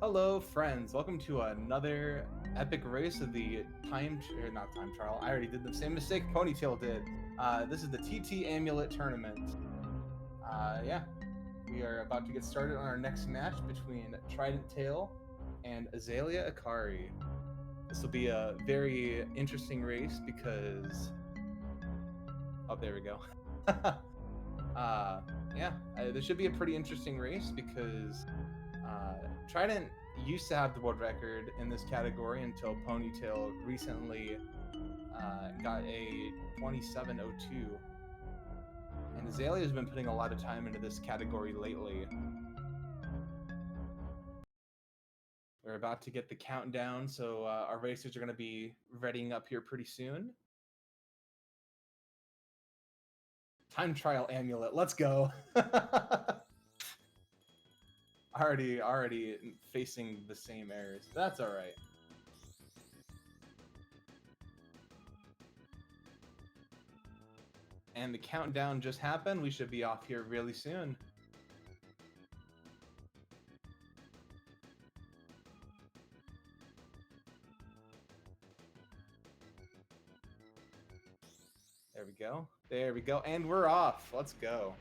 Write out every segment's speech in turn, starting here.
Hello, friends. Welcome to another epic race of the not time trial. I already did the same mistake Ponytail did. This is the TT Amulet tournament. Yeah, we are about to get started on our next match between tridenttail and AzaleaAkari. This will be a very interesting race because... Oh, there we go. Yeah, this should be a pretty interesting race because Trident used to have the world record in this category until Ponytail recently got a 27:02. And Azalea has been putting a lot of time into this category lately. We're about to get the countdown, so our racers are going to be readying up here pretty soon. Time trial amulet, let's go. already facing the same errors. That's all right. And the countdown just happened. We should be off here really soon. There we go. There we go. And we're off. Let's go.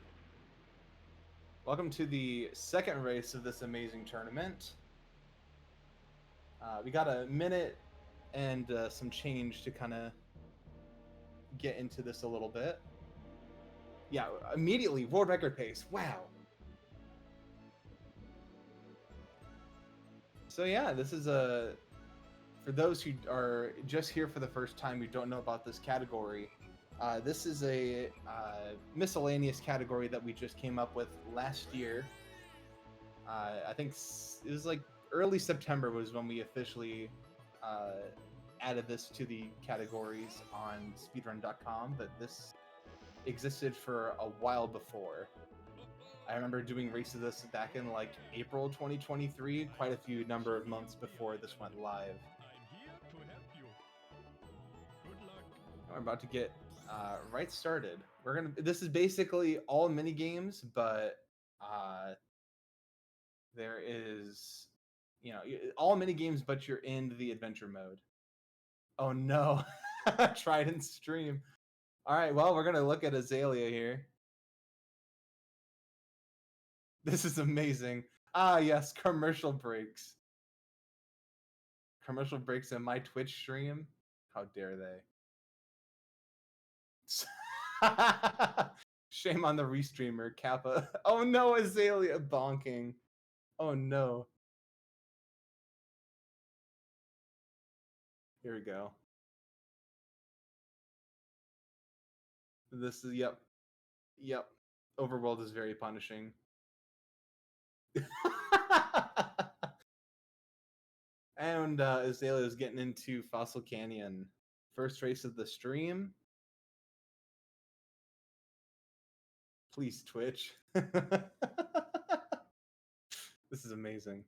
Welcome to the second race of this amazing tournament. We got a minute and some change to kind of get into this a little bit. Yeah, immediately, world record pace. Wow. So yeah, this is for those who are just here for the first time who don't know about this category, this is a miscellaneous category that we just came up with last year. I think it was like early September was when we officially added this to the categories on speedrun.com, but this existed for a while before. I remember doing races of this back in like April 2023, quite a few number of months before this went live. We're about to get right started. This is basically all mini games, but there is, all mini games, but you're in the adventure mode. Oh no, Trident stream. All right, well, we're gonna look at Azalea here. This is amazing. Ah, yes, commercial breaks. Commercial breaks in my Twitch stream. How dare they? Shame on the restreamer, Kappa. Oh no, Azalea bonking. Oh no. Here we go. This is, yep. Yep. Overworld is very punishing. And Azalea is getting into Fossil Canyon. First race of the stream. Please, Twitch. This is amazing.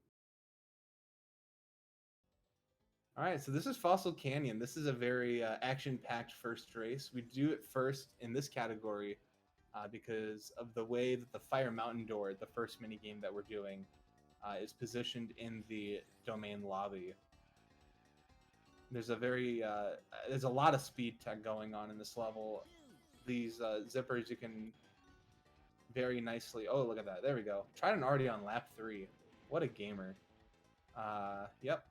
All right, so this is Fossil Canyon. This is a very action-packed first race. We do it first in this category because of the way that the Fire Mountain door, the first minigame that we're doing, is positioned in the domain lobby. There's a lot of speed tech going on in this level. These zippers you can very nicely... Oh, look at that. There we go. Trident already on lap 3. What a gamer. Yep.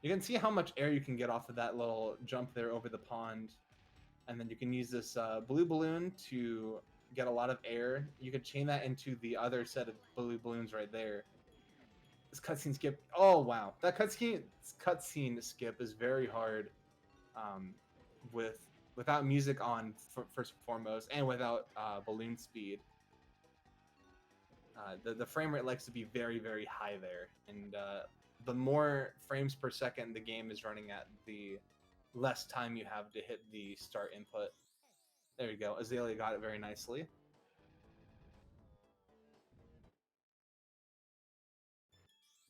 You can see how much air you can get off of that little jump there over the pond. And then you can use this blue balloon to get a lot of air. You could chain that into the other set of blue balloons right there. This cutscene skip... Oh, wow. That cutscene skip is very hard without music on, first and foremost, and without balloon speed. The frame rate likes to be very, very high there. And the more frames per second the game is running at, the less time you have to hit the start input. There you go. Azalea got it very nicely.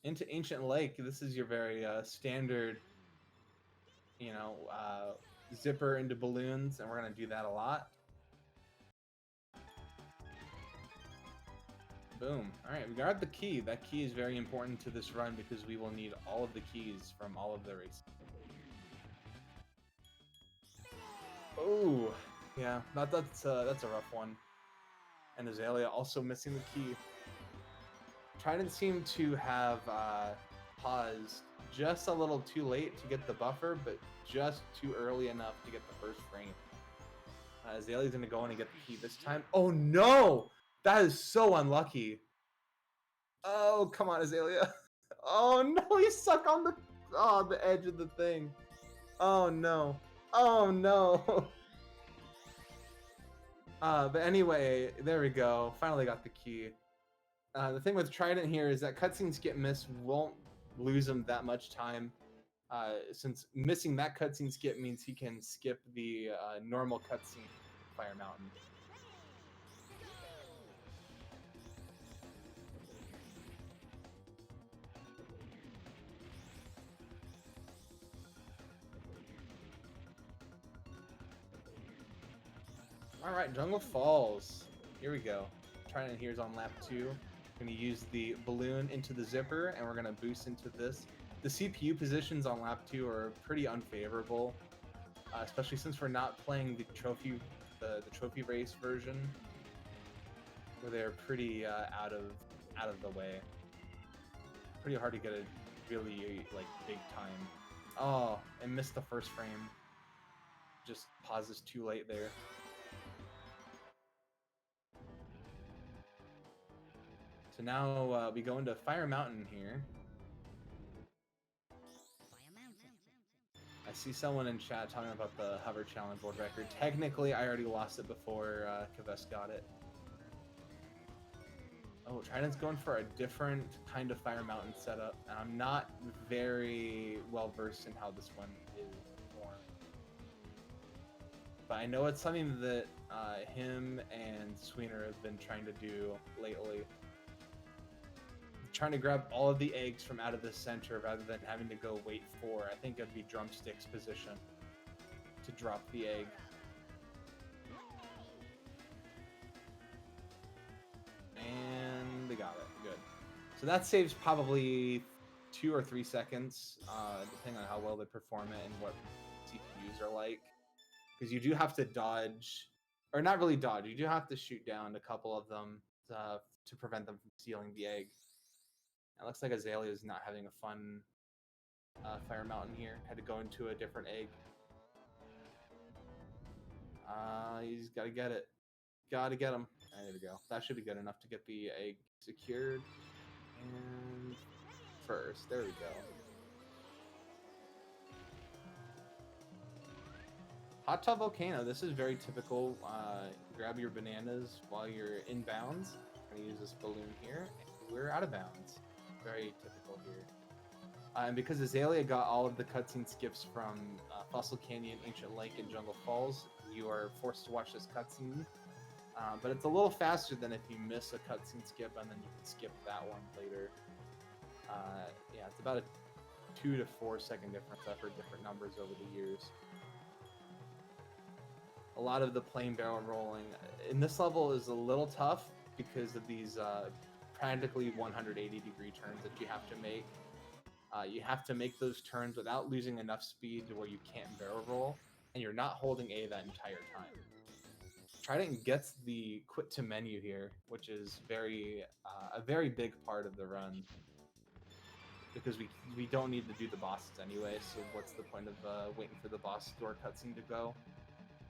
Into Ancient Lake. This is your very standard, zipper into balloons, and we're going to do that a lot. Boom. Alright, we got the key. That key is very important to this run because we will need all of the keys from all of the races. Oh, yeah, that's a rough one. And Azalea also missing the key. Trident seemed to have paused just a little too late to get the buffer, but just too early enough to get the first frame. Azalea's going to go in and get the key this time. Oh, no! That is so unlucky. Oh, come on, Azalea. Oh, no, he's stuck on the edge of the thing. Oh, no. Oh, no. But anyway, there we go. Finally got the key. The thing with Trident here is that cutscene skip miss won't lose him that much time. Since missing that cutscene skip means he can skip the normal cutscene Fire Mountain. Alright, Jungle Falls. Here we go. Trident here is on lap 2. We're going to use the balloon into the zipper, and we're going to boost into this. The CPU positions on lap 2 are pretty unfavorable, especially since we're not playing the trophy race version, where they're pretty out of the way. Pretty hard to get a really big time. Oh, and missed the first frame. Just pauses too late there. So now we go into Fire Mountain here. I see someone in chat talking about the hover challenge world record. Technically, I already lost it before Kavesk got it. Oh, Trident's going for a different kind of Fire Mountain setup, and I'm not very well versed in how this one is formed. But I know it's something that him and Sweener have been trying to do lately. Trying to grab all of the eggs from out of the center rather than having to go wait for, I think it'd be Drumstick's position to drop the egg. And they got it. Good. So that saves probably 2 or 3 seconds, depending on how well they perform it and what CPUs are like. Because you do have to dodge, or not really dodge, you do have to shoot down a couple of them to prevent them from stealing the egg. It looks like Azalea is not having a fun Fire Mountain here. Had to go into a different egg. He's got to get it. Got to get him. There we go. That should be good enough to get the egg secured. And first, there we go. Hot Tub Volcano. This is very typical. Grab your bananas while you're in bounds. I'm going to use this balloon here. We're out of bounds. Very typical here. And because Azalea got all of the cutscene skips from Fossil Canyon, Ancient Lake, and Jungle Falls, you are forced to watch this cutscene. But it's a little faster than if you miss a cutscene skip and then you can skip that one later. Yeah, it's about a 2 to 4 second difference. I've heard different numbers over the years. A lot of the plain barrel rolling in this level is a little tough because of these practically 180-degree turns that you have to make. You have to make those turns without losing enough speed to where you can't barrel roll, and you're not holding A that entire time. Trident gets the quit to menu here, which is a very big part of the run, because we don't need to do the bosses anyway, so what's the point of waiting for the boss door cutscene to go?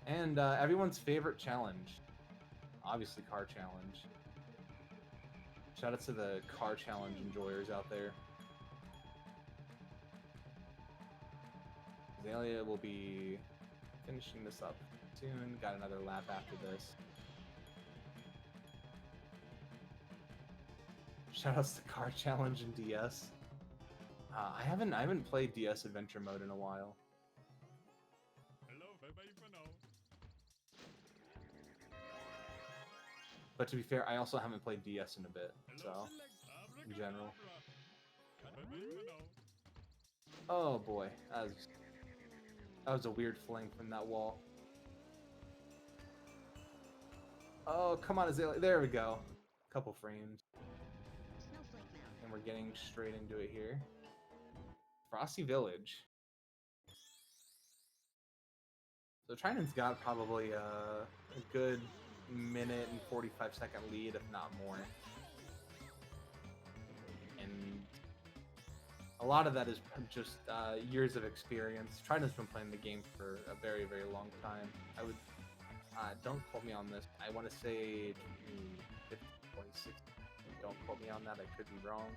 And everyone's favorite challenge, obviously car challenge. Shout out to the car challenge enjoyers out there. Azalea will be finishing this up soon. Got another lap after this. Shout outs to car challenge and DS. I haven't played DS adventure mode in a while. But to be fair, I also haven't played DS in a bit, so, in general. Oh boy, That was a weird fling from that wall. Oh, come on, Azalea. There we go. Couple frames. And we're getting straight into it here. Frosty Village. So Trident's got probably a good minute and 45-second lead, if not more. And a lot of that is just years of experience. Trident's been playing the game for a very, very long time. I would don't quote me on this. I want to say 26. Don't quote me on that. I could be wrong.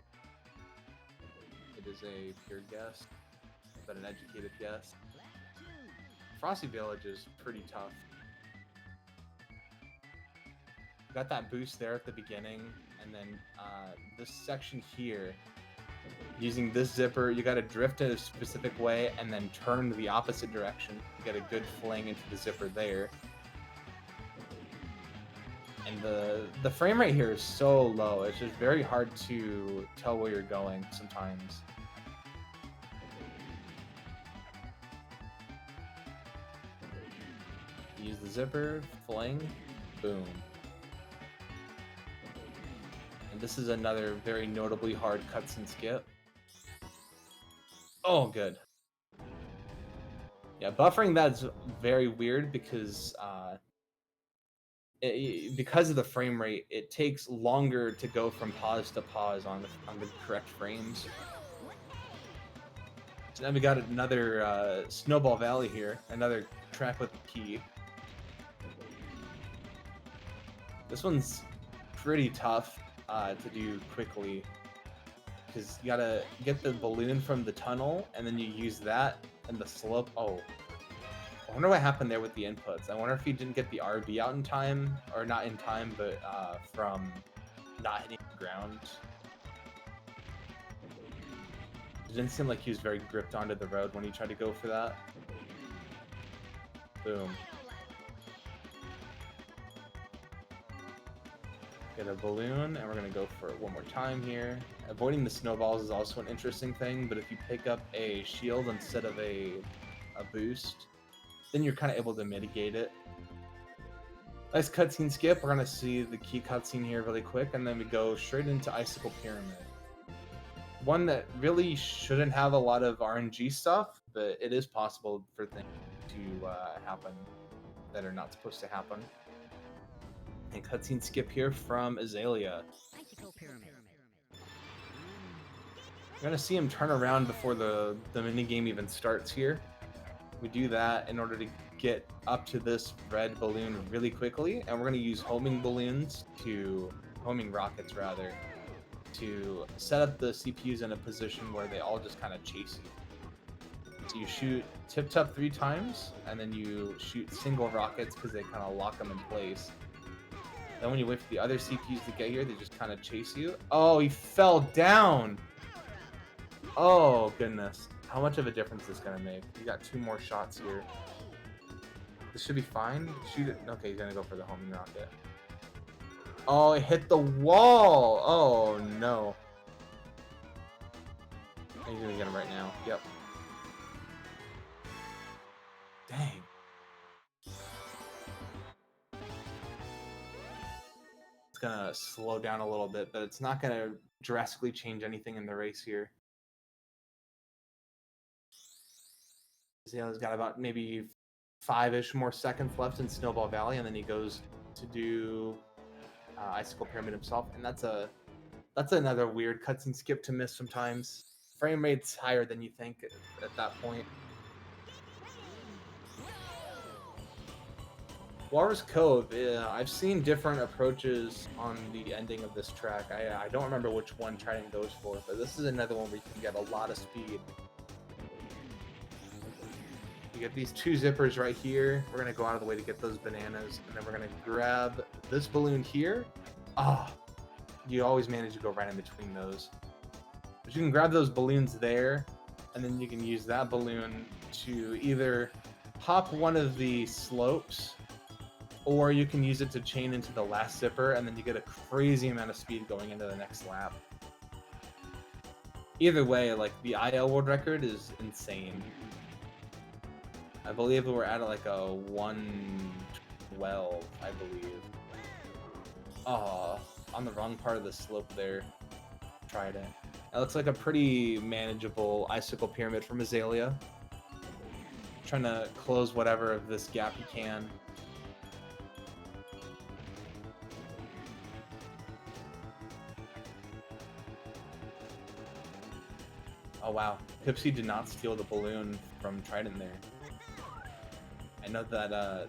It is a pure guess, but an educated guess. Frosty Village is pretty tough. Got that boost there at the beginning, and then this section here, using this zipper, you got to drift in a specific way and then turn the opposite direction. You get a good fling into the zipper there. And the frame rate here is so low, it's just very hard to tell where you're going sometimes. Use the zipper, fling, boom. And this is another very notably hard cutscene skip. Oh, good. Yeah, buffering that's very weird because because of the frame rate, it takes longer to go from pause to pause on the correct frames. So now we got another Snowball Valley here, another track with a key. This one's pretty tough to do quickly because you gotta get the balloon from the tunnel and then you use that and the slope. Oh, I wonder what happened there with the inputs. I wonder if he didn't get the RB out in time, or not in time, but from not hitting the ground. It didn't seem like he was very gripped onto the road when he tried to go for that. Boom. Get a balloon, and we're going to go for it one more time here. Avoiding the snowballs is also an interesting thing, but if you pick up a shield instead of a boost, then you're kind of able to mitigate it. Nice cutscene skip. We're going to see the key cutscene here really quick, and then we go straight into Icicle Pyramid. One that really shouldn't have a lot of RNG stuff, but it is possible for things to happen that are not supposed to happen. And cutscene skip here from Azalea. We're going to see him turn around before the minigame even starts here. We do that in order to get up to this red balloon really quickly, and we're going to use homing rockets rather, to set up the CPUs in a position where they all just kind of chase you. So you shoot tip-top 3 times, and then you shoot single rockets because they kind of lock them in place. Then when you wait for the other CPUs to get here, they just kind of chase you. Oh, he fell down! Oh, goodness. How much of a difference is this going to make? You got 2 more shots here. This should be fine. Shoot it. Okay, he's going to go for the homing rocket. Oh, it hit the wall! Oh, no. He's going to get him right now. Yep. Dang. It's going to slow down a little bit, but it's not going to drastically change anything in the race here. Azalea's got about maybe 5-ish more seconds left in Snowball Valley, and then he goes to do Icicle Pyramid himself, and that's another weird cutscene skip to miss sometimes. Frame rate's higher than you think at that point. Walrus Cove, I've seen different approaches on the ending of this track. I don't remember which one Trident goes for, but this is another one where you can get a lot of speed. You get these 2 zippers right here. We're going to go out of the way to get those bananas. And then we're going to grab this balloon here. Ah, you always manage to go right in between those. But you can grab those balloons there, and then you can use that balloon to either hop one of the slopes, or you can use it to chain into the last zipper, and then you get a crazy amount of speed going into the next lap. Either way, like, the IL world record is insane. I believe we're at like a 112, I believe. Oh, on the wrong part of the slope there. Trident. That looks like a pretty manageable icicle pyramid from Azalea. Trying to close whatever of this gap he can. Oh wow, Pipsy did not steal the balloon from Trident there. I know that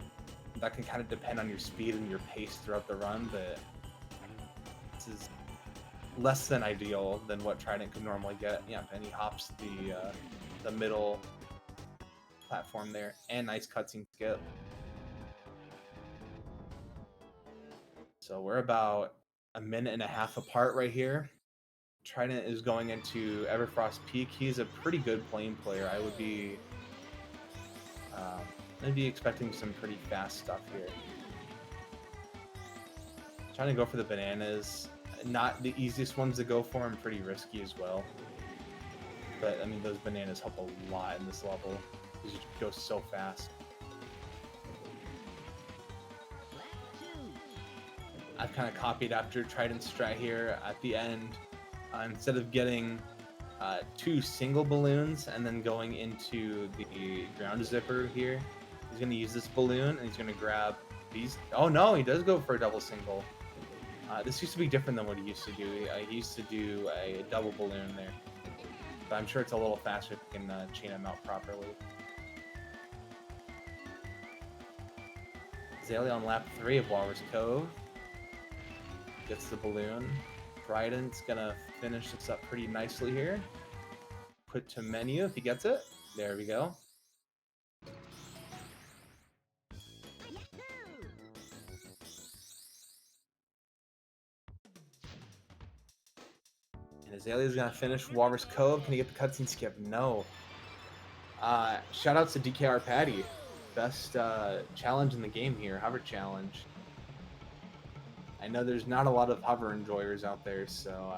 that can kind of depend on your speed and your pace throughout the run, but this is less than ideal than what Trident could normally get. Yeah, and he hops the middle platform there, and nice cutscene skip. So we're about a minute and a half apart right here. Trident is going into Everfrost Peak. He's a pretty good plane player. I would be expecting some pretty fast stuff here. Trying to go for the bananas. Not the easiest ones to go for, and pretty risky as well. But I mean, those bananas help a lot in this level because you go so fast. I've kind of copied after Trident's strat here at the end. Instead of getting 2 single balloons and then going into the ground zipper here, he's going to use this balloon and he's going to grab these. Oh no, he does go for a double single. This used to be different than what he used to do. He used to do a double balloon there. But I'm sure it's a little faster if you can chain them out properly. Azalea on lap 3 of Walrus Cove. Gets the balloon. Trident's gonna finish this up pretty nicely here. Put to menu if he gets it. There we go. And Azalea's gonna finish Walrus Cove. Can he get the cutscene skip? No. Shoutouts to DKR Patty. Best challenge in the game here, hover challenge. I know there's not a lot of hover enjoyers out there, so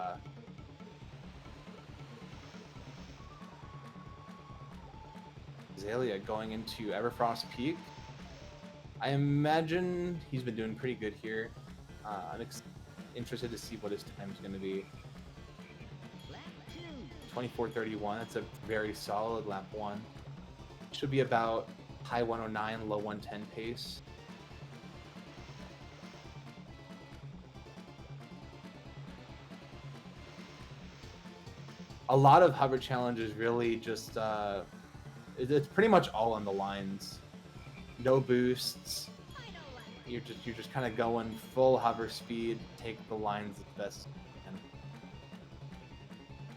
Azalea going into Everfrost Peak. I imagine he's been doing pretty good here. I'm interested to see what his time's going to be. 24:31. That's a very solid lap 1. Should be about high 109, low 110 pace. A lot of hover challenges really just it's pretty much all on the lines. No boosts. You're just kind of going full hover speed. Take the lines as best you can.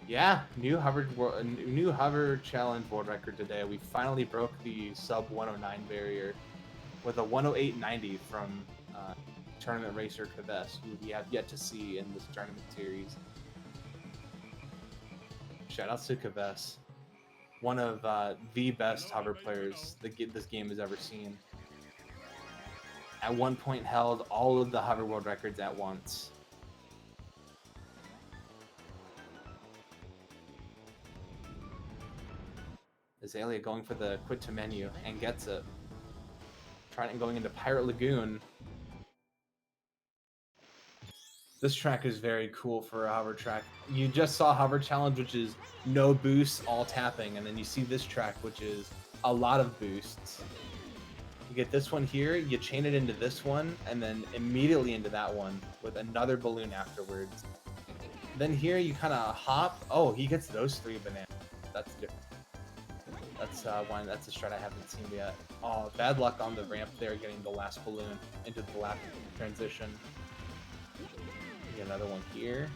Yeah, new hover challenge world record today. We finally broke the sub 109 barrier with a 108.90 from tournament racer Kavess, who we have yet to see in this tournament series. Shoutouts to Kavess, one of the best hover players this game has ever seen. At one point held all of the hover world records at once. Azalea going for the quit to menu and gets it. Trident going into Pirate Lagoon. This track is very cool for a hover track. You just saw Hover Challenge, which is no boosts, all tapping, and then you see this track, which is a lot of boosts. You get this one here, you chain it into this one, and then immediately into that one with another balloon afterwards. Then here you kind of hop. Oh, he gets those 3 bananas. That's different. That's one. That's a strat I haven't seen yet. Oh, bad luck on the ramp there, getting the last balloon into the lap transition. Get another one here.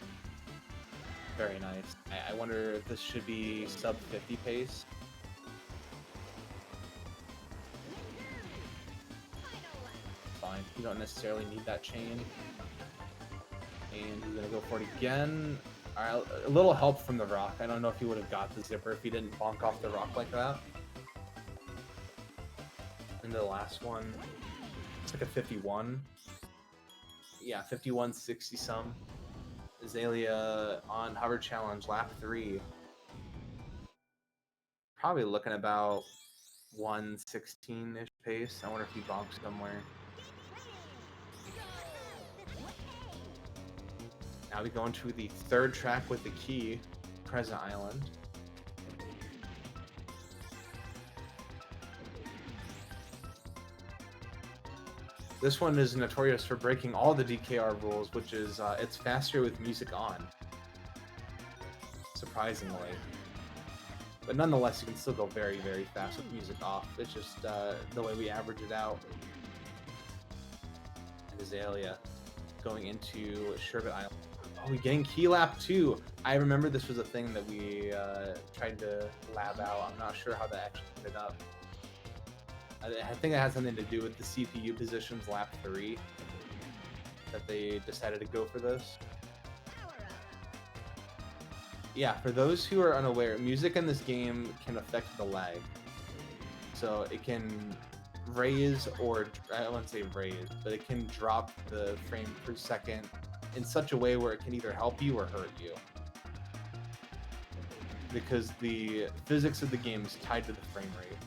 Very nice. I wonder if this should be sub 50 pace. Fine. You don't necessarily need that chain. And he's gonna go for it again. Alright, a little help from the rock. I don't know if he would have got the zipper if he didn't bonk off the rock like that. And the last one, it's like a 51. Yeah, 51, 60 some. Azalea on hover challenge lap 3. Probably looking about 116-ish pace. I wonder if he bonks somewhere. Now we go into the third track with the key, Present Island. This one is notorious for breaking all the DKR rules, which is it's faster with music on. Surprisingly. But nonetheless, you can still go very, very fast with music off. It's just the way we average it out. And Azalea going into Sherbet Island. Oh, we getting Key Lap too. I remember this was a thing that we tried to lab out. I'm not sure how that actually ended up. I think it had something to do with the CPU positions lap 3 that they decided to go for this. Yeah, for those who are unaware, music in this game can affect the lag. So it can raise, or I wouldn't say raise, but it can drop the frame per second in such a way where it can either help you or hurt you. Because the physics of the game is tied to the frame rate.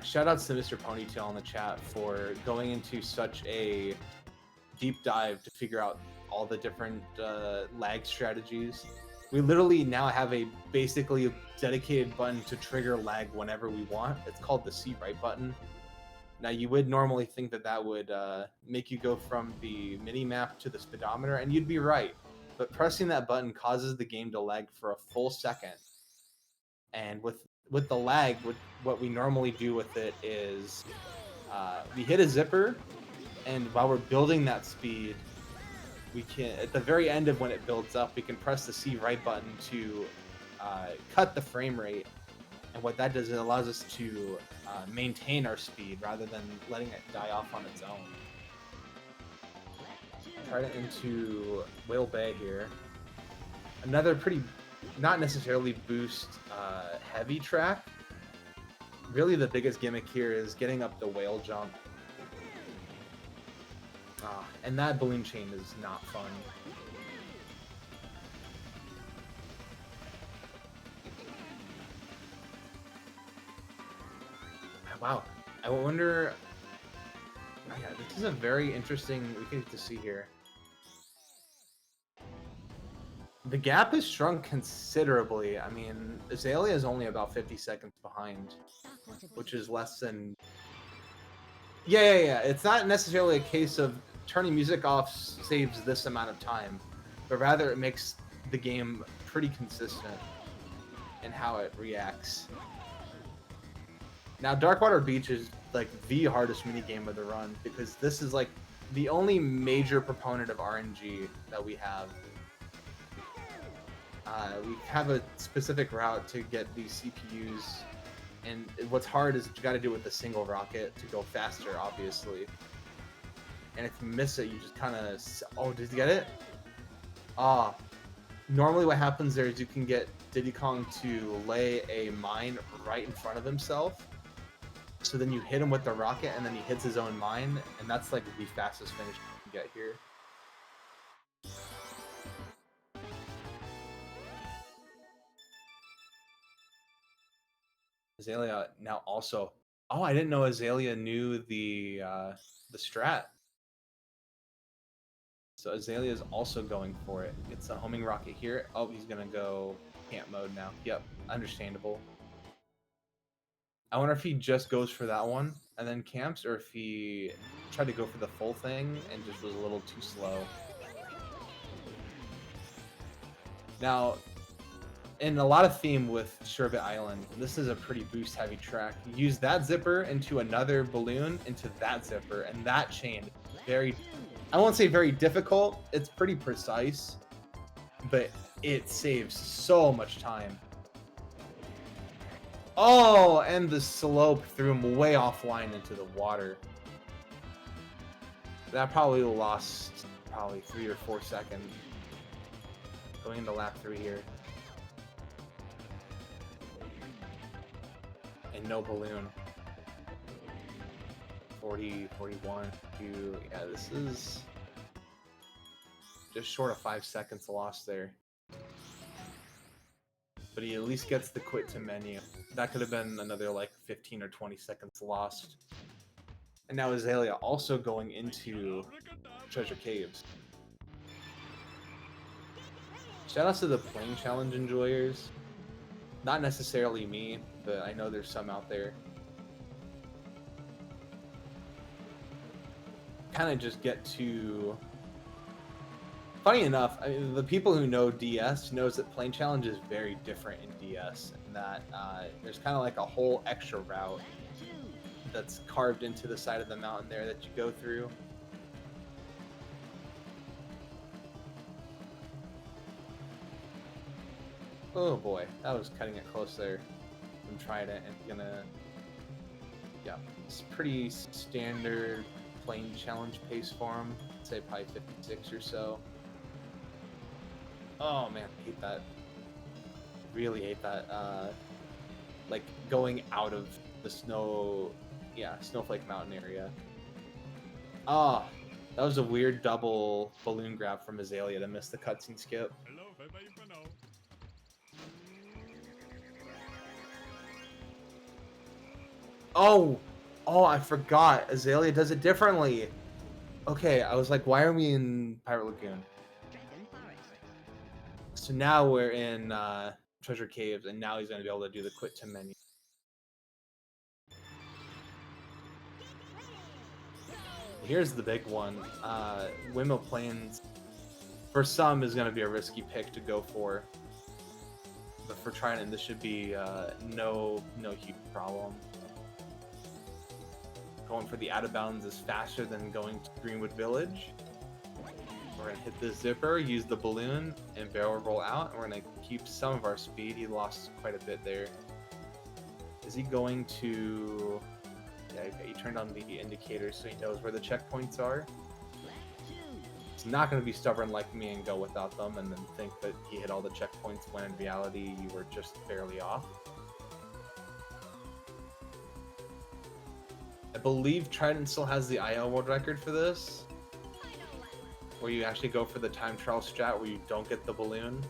Shoutouts to Mr. Ponytail in the chat for going into such a deep dive to figure out all the different lag strategies. We literally now have a basically dedicated button to trigger lag whenever we want. It's called the C right button. Now you would normally think that that would make you go from the mini map to the speedometer, and you'd be right. But pressing that button causes the game to lag for a full second. And with the lag, what we normally do with it is we hit a zipper, and while we're building that speed, we can, at the very end of when it builds up, we can press the C right button to cut the frame rate. And what that does, it allows us to maintain our speed rather than letting it die off on its own. Try it into Whale Bay here. Another pretty, not necessarily boost heavy track. Really the biggest gimmick here is getting up the whale jump. And that balloon chain is not fun. Wow, I wonder. Oh yeah, this is a very interesting. We can get to see here. The gap is shrunk considerably. I mean, Azalea is only about 50 seconds behind, which is less than. Yeah. It's not necessarily a case of turning music off saves this amount of time, but rather it makes the game pretty consistent in how it reacts. Now, Darkwater Beach is like the hardest minigame of the run because this is like the only major proponent of RNG that we have. We have a specific route to get these CPUs, and what's hard is you got to do it with a single rocket to go faster, obviously. And if you miss it, you just kind of... Oh, did you get it? Normally what happens there is you can get Diddy Kong to lay a mine right in front of himself. So then you hit him with the rocket, and then he hits his own mine, and that's like the fastest finish you can get here. Azalea now also... Oh, I didn't know Azalea knew the strat. So Azalea is also going for it. It's a homing rocket here. Oh, he's gonna go camp mode now. Yep, understandable. I wonder if he just goes for that one and then camps, or if he tried to go for the full thing and just was a little too slow. Now, in a lot of theme with Sherbet Island, this is a pretty boost heavy track. You use that zipper into another balloon into that zipper, and that chain, very, I won't say very difficult, it's pretty precise, but it saves so much time. Oh, and the slope threw him way offline into the water. That probably lost 3 or 4 seconds. Going into lap 3 here. And no balloon. 40, 41, yeah, this is just short of 5 seconds lost there. but he at least gets the quit to menu. That could have been another like 15 or 20 seconds lost. And now Azalea also going into Treasure Caves. Shoutouts to the playing challenge enjoyers. Not necessarily me, but I know there's some out there. Kind of just get to... Funny enough, I mean, the people who know DS knows that playing challenge is very different in DS, and that there's kind of like a whole extra route that's carved into the side of the mountain there that you go through. Oh boy, that was cutting it close there from Trident, and gonna... Yeah, it's pretty standard playing challenge pace for him. I'd say probably 56 or so. Oh man, I hate that. Really hate that. Like going out of the Snowflake Mountain area. Ah, that was a weird double balloon grab from Azalea to miss the cutscene skip. Oh, I forgot. Azalea does it differently. Okay, I was like, why are we in Pirate Lagoon? So now we're in Treasure Caves, and now he's going to be able to do the quit to menu. Here's the big one. Windmill Plains, for some, is going to be a risky pick to go for. But for Trident, this should be no huge problem. Going for the out of bounds is faster than going to Greenwood Village. We're going to hit the zipper, use the balloon, and barrel roll out. And we're going to keep some of our speed. He lost quite a bit there. Is he going to... Yeah, okay, he turned on the indicator so he knows where the checkpoints are. He's not going to be stubborn like me and go without them and then think that he hit all the checkpoints when in reality you were just barely off. I believe Trident still has the IL world record for this, where you actually go for the time trial strat where you don't get the balloon.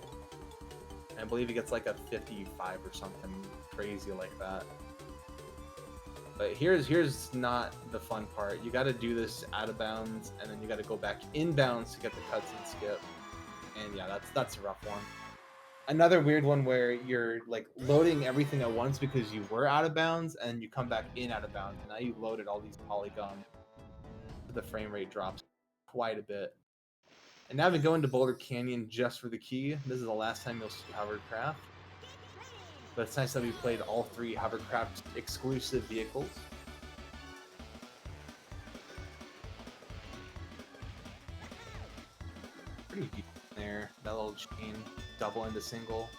And I believe he gets like a 55 or something crazy like that. But here's not the fun part. You got to do this out of bounds, and then you got to go back inbounds to get the cutscene skip. And yeah, that's a rough one. Another weird one where you're like loading everything at once because you were out of bounds, and you come back in out of bounds. And now you loaded all these polygons. The frame rate drops quite a bit. And now we go into Boulder Canyon just for the key. This is the last time you'll see Hovercraft. But it's nice that we played all 3 Hovercraft exclusive vehicles. Pretty deep there. That little chain, double into single.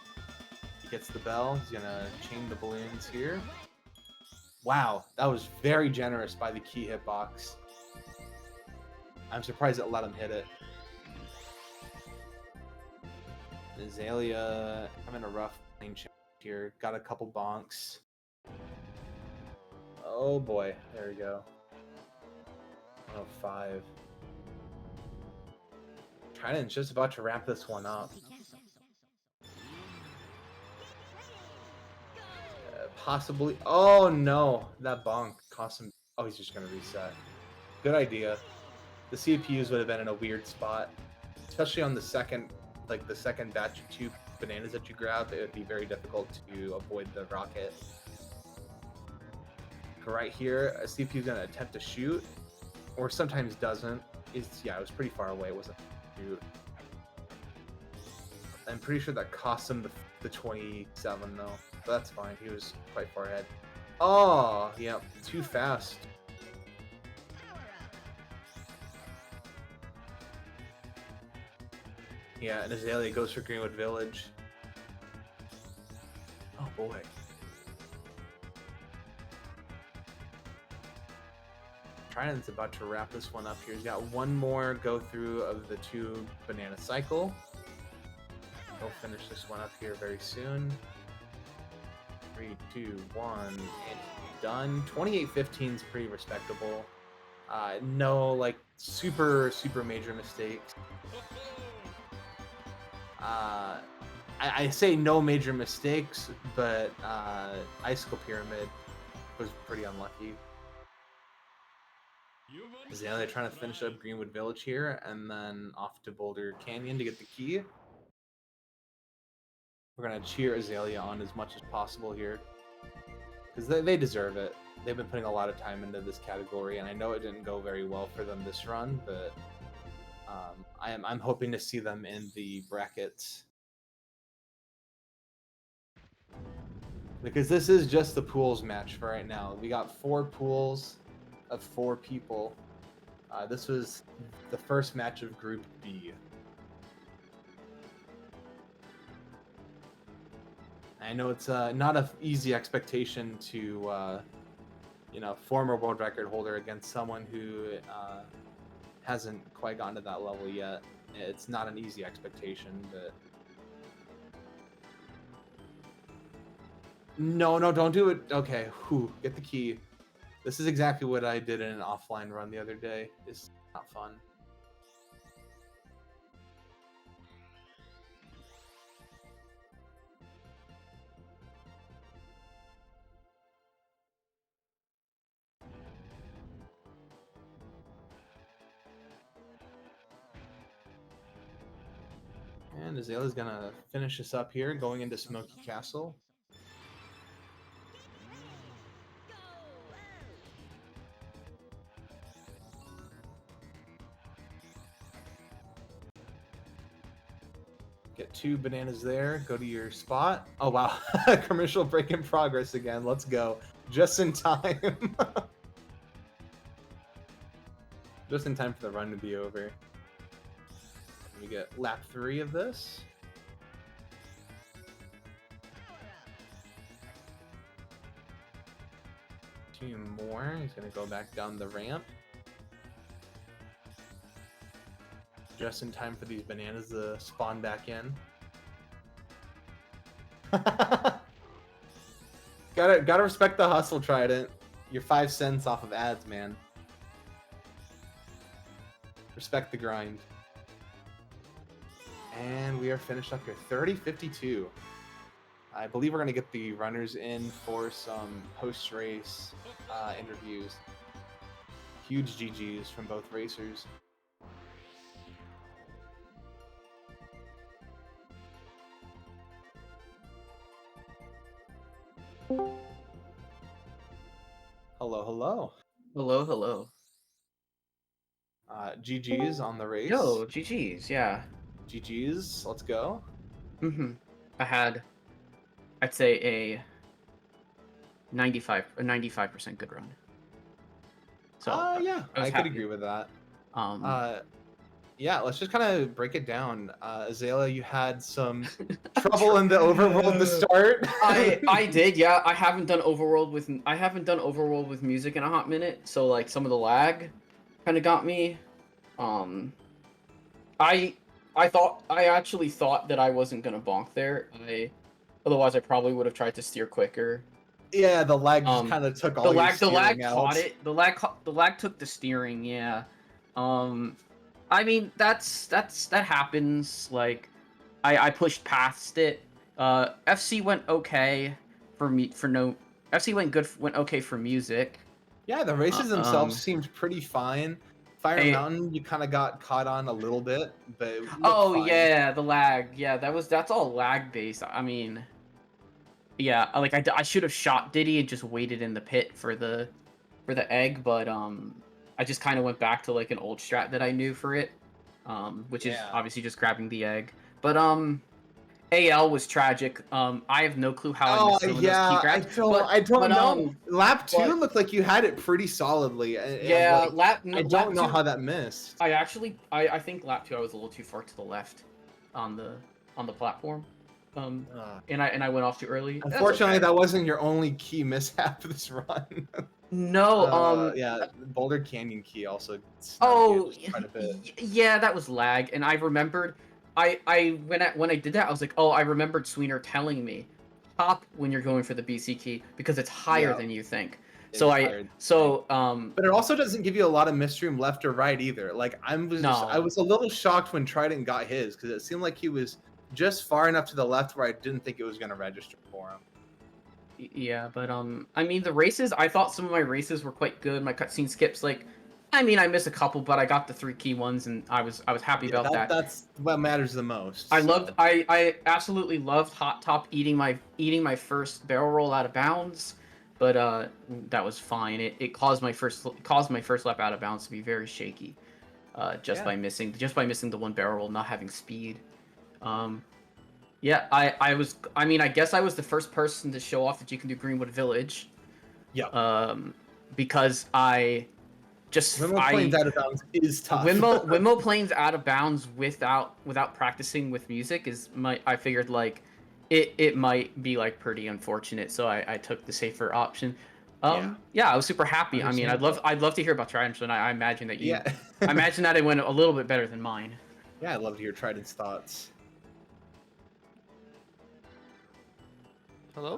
He gets the bell. He's gonna chain the balloons here. Wow, that was very generous by the key hitbox. I'm surprised it let him hit it. Azalea having a rough lane change here. Got a couple bonks. Oh boy, there we go. 105. Trident's just about to wrap this one up. Possibly. Oh no, that bonk cost him. Oh, he's just gonna reset. Good idea. The CPUs would have been in a weird spot, especially on the second batch of 2 bananas that you grab. It would be very difficult to avoid the rocket. Right here, a CPU is gonna attempt to shoot, or sometimes doesn't. It was pretty far away. It wasn't shoot. I'm pretty sure that cost him the 27 though. But that's fine. He was quite far ahead. Oh, yeah, too fast. Yeah, and Azalea goes for Greenwood Village. Oh boy. Trident's about to wrap this one up here. He's got one more go through of the 2 banana cycle. He'll finish this one up here very soon. 3, 2, 1, and done. 28-15 is pretty respectable. No like super major mistakes. I say no major mistakes, but Icicle Pyramid was pretty unlucky. Azalea trying to finish up Greenwood Village here, and then off to Boulder Canyon to get the key. We're going to cheer Azalea on as much as possible here, because they deserve it. They've been putting a lot of time into this category, and I know it didn't go very well for them this run, but I'm hoping to see them in the brackets. Because this is just the pools match for right now. We got 4 pools of 4 people. This was the first match of Group B. I know it's not an easy expectation to, former world record holder against someone who hasn't quite gotten to that level yet. It's not an easy expectation, but... No, don't do it. Okay, get the key. This is exactly what I did in an offline run the other day. It's not fun. And Azalea's gonna finish this up here, going into Smoky Castle. Get 2 bananas there. Go to your spot. Oh, wow. Commercial break in progress again. Let's go. Just in time. Just in time for the run to be over. We get lap 3 of this. Two more. He's going to go back down the ramp. Just in time for these bananas to spawn back in. gotta respect the hustle, Trident. You're 5 cents off of ads, man. Respect the grind. And we are finished up here. 30-52. I believe we're gonna get the runners in for some post-race interviews. Huge GGs from both racers. Hello. Hello. GG's on the race. Yo, GG's, yeah. GG's, let's go. I had, I'd say a 95% good run. So yeah, I could agree with that. Yeah, let's just kind of break it down. Azalea, you had some trouble in the overworld to start. I did, yeah. I haven't done overworld with music in a hot minute, so like some of the lag kind of got me. I actually thought that I wasn't gonna bonk there. Otherwise I probably would have tried to steer quicker. Yeah, the lag just kind of took all the lag caught it. The lag took the steering. Yeah. I mean that happens. Like, I pushed past it. FC went okay for me. FC went okay for music. Yeah, the races themselves seemed pretty fine. Fire Mountain, you kind of got caught on a little bit, but fine. Yeah, the lag. Yeah, that's all lag based. I mean, yeah, like I should have shot Diddy and just waited in the pit for the egg, but I just kind of went back to like an old strat that I knew for it, which is obviously just grabbing the egg. But AL was tragic. I have no clue how I missed some of those key grabs. I don't know. Lap 2 looked like you had it pretty solidly. Yeah, I don't know how that missed. I think lap 2 I was a little too far to the left on the platform. And I went off too early. Unfortunately, that wasn't your only key mishap this run. No, yeah, Boulder Canyon key also. Quite a bit. Yeah, that was lag, and I remembered. When I did that, I was like, oh, I remembered Sweener telling me, hop when you're going for the BC key because it's higher than you think. But it also doesn't give you a lot of misroom left or right either. Like I was a little shocked when Trident got his because it seemed like he was just far enough to the left where I didn't think it was going to register for him. Yeah, but I mean the races. I thought some of my races were quite good. My cutscene skips, like, I mean, I missed a couple, but I got the 3 key ones, and I was happy Yeah, about that. that's what matters the most. I so. loved. I absolutely loved Hot Top eating my first barrel roll out of bounds, but that was fine. It caused my first lap out of bounds to be very shaky, just by missing the one barrel roll, not having speed. Yeah, I mean, I guess I was the first person to show off that you can do Greenwood Village. Yeah. Because I just Windmill Plains out of bounds is tough. Windmill Plains out of bounds without practicing with music I figured like it might be like pretty unfortunate, so I took the safer option. Yeah, I was super happy. I mean, I'd love to hear about Trident, and I imagine that you I imagine that it went a little bit better than mine. Yeah, I'd love to hear Trident's thoughts. Hello?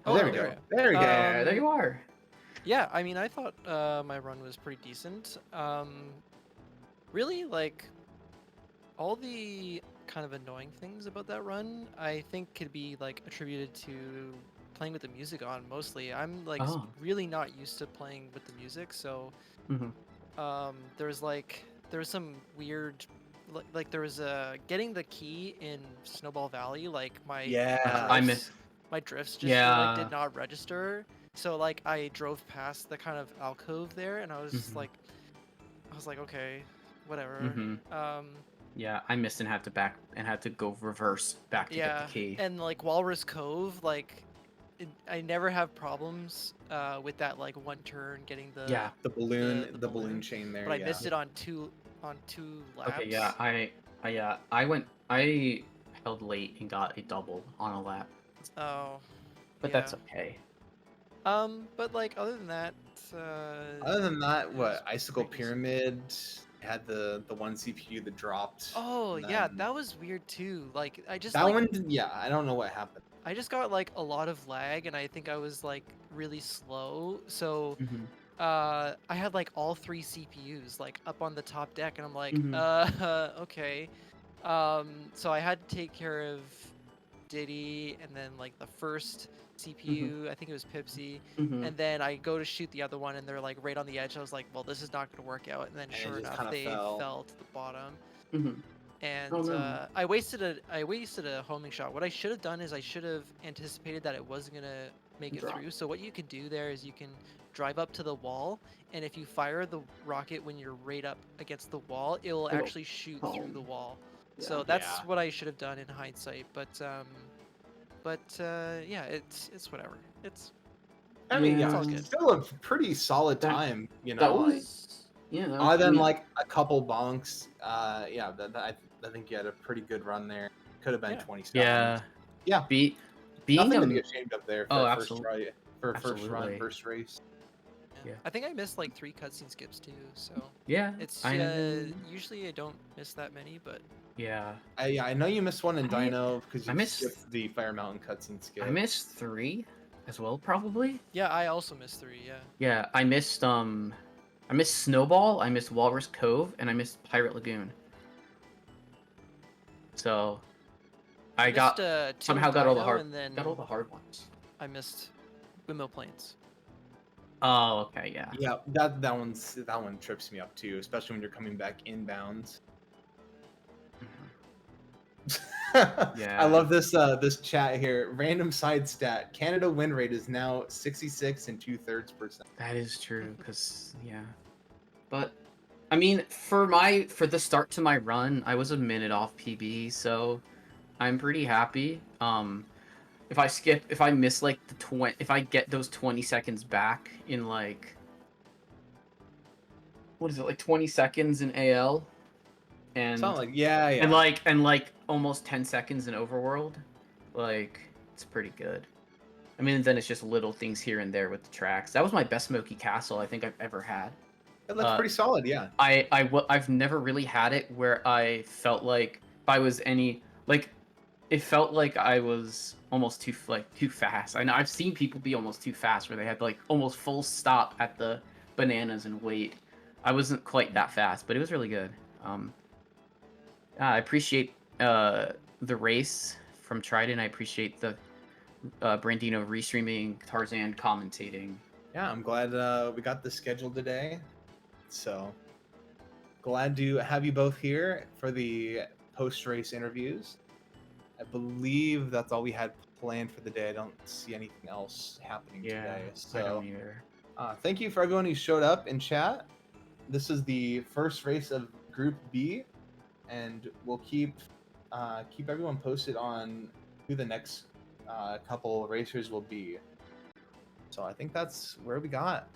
There we go. There we go. There you are. Yeah, I mean, I thought my run was pretty decent. Really, like, all the kind of annoying things about that run, I think could be, like, attributed to playing with the music on, mostly. I'm, like, really not used to playing with the music, so... there was some weird... Like, there was getting the key in Snowball Valley, like, my... My drifts just like, did not register. So like I drove past the kind of alcove there, and I was just like, okay, whatever. Yeah, I missed and had to go reverse back to get the key. And like Walrus Cove, like I never have problems with that like one turn getting the balloon chain there. But I missed it on two laps. Okay, yeah, I held late and got a double on a lap. Oh. But that's okay. But like other than that, what Icicle Pyramid had the one CPU that dropped. Oh yeah, that was weird too. Like I just one. Yeah, I don't know what happened. I just got like a lot of lag, and I think I was like really slow. So I had like all 3 CPUs like up on the top deck, and I'm like, okay. So I had to take care of Diddy, and then like the first CPU, I think it was Pipsy, and then I go to shoot the other one, and they're like right on the edge. I was like, well, this is not going to work out, and then sure enough, they fell to the bottom. And I wasted a homing shot. What I should have done is I should have anticipated that it wasn't going to make it through. So what you can do there is you can drive up to the wall, and if you fire the rocket when you're right up against the wall, it will actually shoot through the wall. So that's what I should have done in hindsight, but yeah, it's whatever. It's all good. Still a pretty solid time, you know. That was other than like a couple bonks, yeah, I think you had a pretty good run there. Could have been 20 seconds. Yeah. Being nothing to be ashamed of there for first race. Yeah. I think I missed like 3 cutscene skips too, so it's usually I don't miss that many, but I know you missed one in Dino because you skipped the Fire Mountain cutscene skip. I missed 3 as well, probably. Yeah, I also missed 3. Yeah, I missed Snowball, I missed Walrus Cove, and I missed Pirate Lagoon. So I somehow got all the hard ones. I missed Windmill Plains. Oh, okay, yeah. Yeah, that one trips me up too, especially when you're coming back inbounds. Yeah. I love this chat here. Random side stat: Canada win rate is now 66 2/3%. That is true, because but I mean, for the start to my run, I was a minute off PB, so I'm pretty happy. If I miss like if I get those 20 seconds back in like, what is it, like 20 seconds in AL, and like and like almost 10 seconds in Overworld, like it's pretty good. I mean, then it's just little things here and there with the tracks. That was my best Smoky Castle I think I've ever had. It looks pretty solid, yeah. I've never really had it where I felt like I was it felt like I was almost too fast. I know I've seen people be almost too fast where they had like almost full stop at the bananas and wait. I wasn't quite that fast, but it was really good. I appreciate the race from Trident. I appreciate the Brandino restreaming, Tarzan commentating. Yeah, I'm glad we got this scheduled today. So glad to have you both here for the post-race interviews. I believe that's all we had planned for the day. I don't see anything else happening today. I don't So either. thank you for everyone who showed up in chat. This is the first race of Group B, and we'll keep everyone posted on who the next couple racers will be. So I think that's where we got.